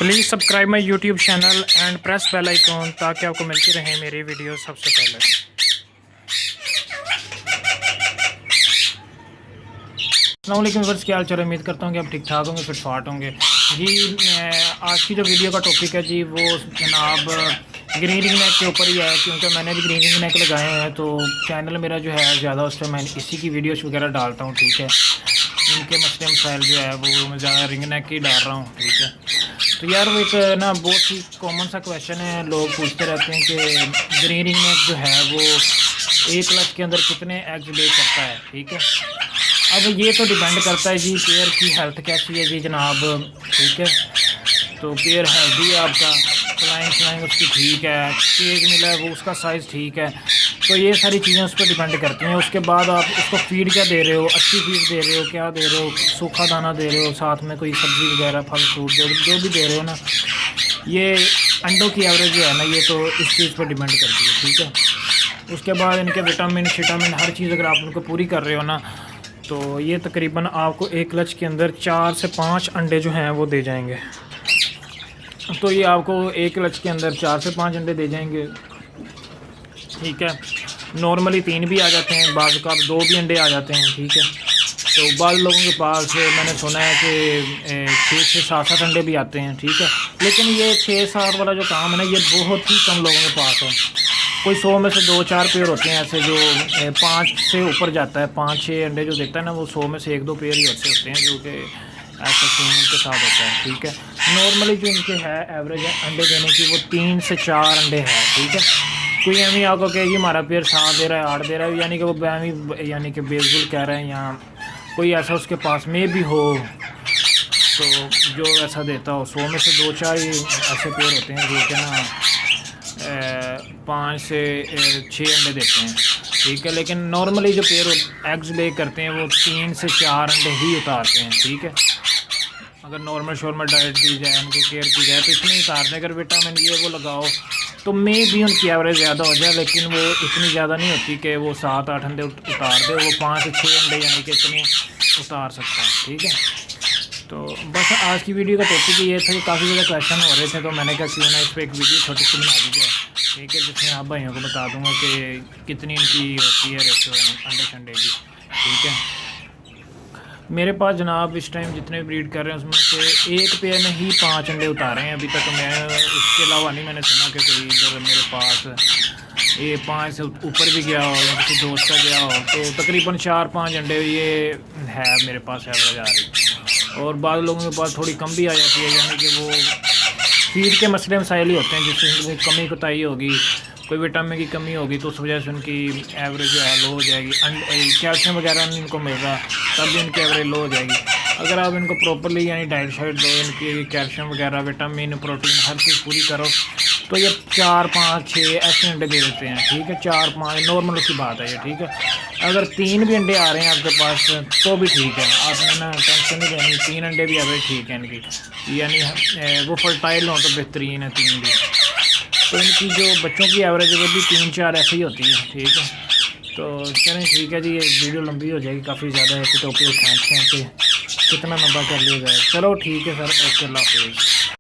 Please subscribe my YouTube channel and press bell icon ताकि आपको मिलती रहे मेरी वीडियो सबसे पहले। अस्सलामुअलैकुम वर्स, क्या हाल चाल। उम्मीद करता हूँ कि आप ठीक ठाक होंगे, फिट फाट होंगे जी। आज की जो वीडियो का टॉपिक है जी वो जनाब ग्रीन रिंग नेक के ऊपर ही है, क्योंकि मैंने भी ग्रीन रिंग नेक लगाए हैं तो चैनल मेरा जो है ज़्यादा उस पर मैं इसी की वीडियोस वगैरह डालता हूँ। ठीक है, इनके मसले मसाइल जो है वो मैं ज़्यादा रिंग नेक ही डाल रहा हूँ। ठीक है, तो यार वो एक ना बहुत ही कॉमन सा क्वेश्चन है, लोग पूछते रहते हैं कि ग्रीन रिंग नेक जो है वो एक लक्ष के अंदर कितने एग्स ले करता है। ठीक है, अब ये तो डिपेंड करता है जी पेयर की हेल्थ कैसी है जी जनाब। ठीक है, तो पेयर हेल्दी है आपका, फ्लाइंग उसकी ठीक है, केज मिला है वो उसका साइज़ ठीक है, तो ये सारी चीज़ें उस पर डिपेंड करती हैं। उसके बाद आप उसको फीड क्या दे रहे हो, अच्छी फीड दे रहे हो, क्या दे रहे हो, सूखा दाना दे रहे हो, साथ में कोई सब्ज़ी वगैरह फल फ्रूट जो भी दे रहे हो ना, ये अंडों की एवरेज जो है ना ये तो इस चीज़ पर डिपेंड करती है। ठीक है, उसके बाद इनके विटामिन शिटामिन हर चीज़ अगर आप उनको पूरी कर रहे हो ना तो ये तकरीबन आपको एक लक्ष के अंदर 4 से 5 अंडे जो हैं वो दे जाएंगे। तो ये आपको एक लक्ष के अंदर 4 से 5 अंडे दे जाएंगे। ठीक है, नॉर्मली 3 भी आ जाते हैं, बाज़ का 2 भी अंडे आ जाते हैं। ठीक है, तो बाद लोगों के पास मैंने सुना है कि 6 से 7 अंडे भी आते हैं। ठीक है, लेकिन ये 6-7 वाला जो काम है ना ये बहुत ही कम लोगों के पास है। कोई 100 में से 2-4 पेयर होते हैं ऐसे जो 5 से ऊपर जाता है, 5-6 अंडे जो देता है ना वो 100 में से 1-2 पेयर ही होते हैं जो कि ऐसा सीन उनके साथ होता है। ठीक है, नॉर्मली जो इनके है एवरेज है अंडे देने की वो 3 से 4 अंडे है। ठीक है, कोई एम आपको कहेगी हमारा पेयर 7 दे रहा है 8 दे रहा है, यानी कि वो यानी कि बेजबुल कह रहे हैं, या कोई ऐसा उसके पास में भी हो तो जो ऐसा देता हो। 100 में से 2-4 ही ऐसे पेयर होते हैं जो कि ना 5 से 6 अंडे देते हैं। ठीक है, लेकिन नॉर्मली जो पेयर एग्स ले करते हैं वो 3 से 4 अंडे ही उतारते हैं। ठीक है, अगर नॉर्मल शॉर्मल डाइट दी जाए, उनकी केयर की जाए तो इतने उतारते हैं। अगर विटामिन ये वो लगाओ तो मे भी उनकी एवरेज ज़्यादा हो जाए, लेकिन वो इतनी ज़्यादा नहीं होती कि वो 7-8 अंडे उतार दे, वो 5 से 6 अंडे यानी कि इतने उतार सकता है। ठीक है, तो बस आज की वीडियो का टॉपिक ये था कि काफ़ी ज़्यादा क्वेश्चन हो रहे थे तो मैंने कहा क्यों ना इस पर एक वीडियो छोटी सी बना दी जाए। ठीक है, जिसमें आप भाइयों को बता दूंगा कि कितनी इनकी होती है रेशो अंडे शंडे की। ठीक है, मेरे पास जनाब इस टाइम जितने ब्रीड कर रहे हैं उसमें से एक पेयर ने ही 5 अंडे उतारे हैं अभी तक। मैं इसके अलावा नहीं मैंने सुना कि कोई इधर मेरे पास ये 5 से ऊपर भी गया हो या किसी दोस्त का गया हो। तो तकरीबन 4-5 अंडे ये है मेरे पास एवरेज आ रही, और बाद लोगों के पास थोड़ी कम भी आ जाती है, यानी कि वो फीड के मसले मसाइल ही होते हैं जिससे कमी कोताही होगी, कोई विटामिन की कमी होगी तो उस वजह से उनकी एवरेज जो है लो हो जाएगी। कैल्शियम वगैरह नहीं इनको मिल रहा तब भी इनकी एवरेज लो हो जाएगी। अगर आप इनको प्रॉपरली यानी डाइट शाइट दो, इनकी कैल्शियम वगैरह विटामिन प्रोटीन हर चीज़ पूरी करो तो ये 4-5-6 ऐसे अंडे दे देते हैं। ठीक है, 4-5 नॉर्मल उसकी बात है ये। ठीक है, अगर 3 भी अंडे आ रहे हैं आपके पास तो भी ठीक है, आपने ना टेंशन नहीं लेनी, 3 अंडे भी एवरेज ठीक है इनकी, यानी वो फर्टाइल हो तो बेहतरीन है 3 भी। तो इनकी जो बच्चों की एवरेज है वो भी 3-4 ऐसे ही होती है। ठीक है, तो चलें ठीक है जी, ये वीडियो लंबी हो जाएगी काफ़ी ज़्यादा है, टॉपिक खींचते हैं कि कितना लंबा कर लिया जाए। चलो ठीक है सर, ओके, अल्लाह हाफिज़।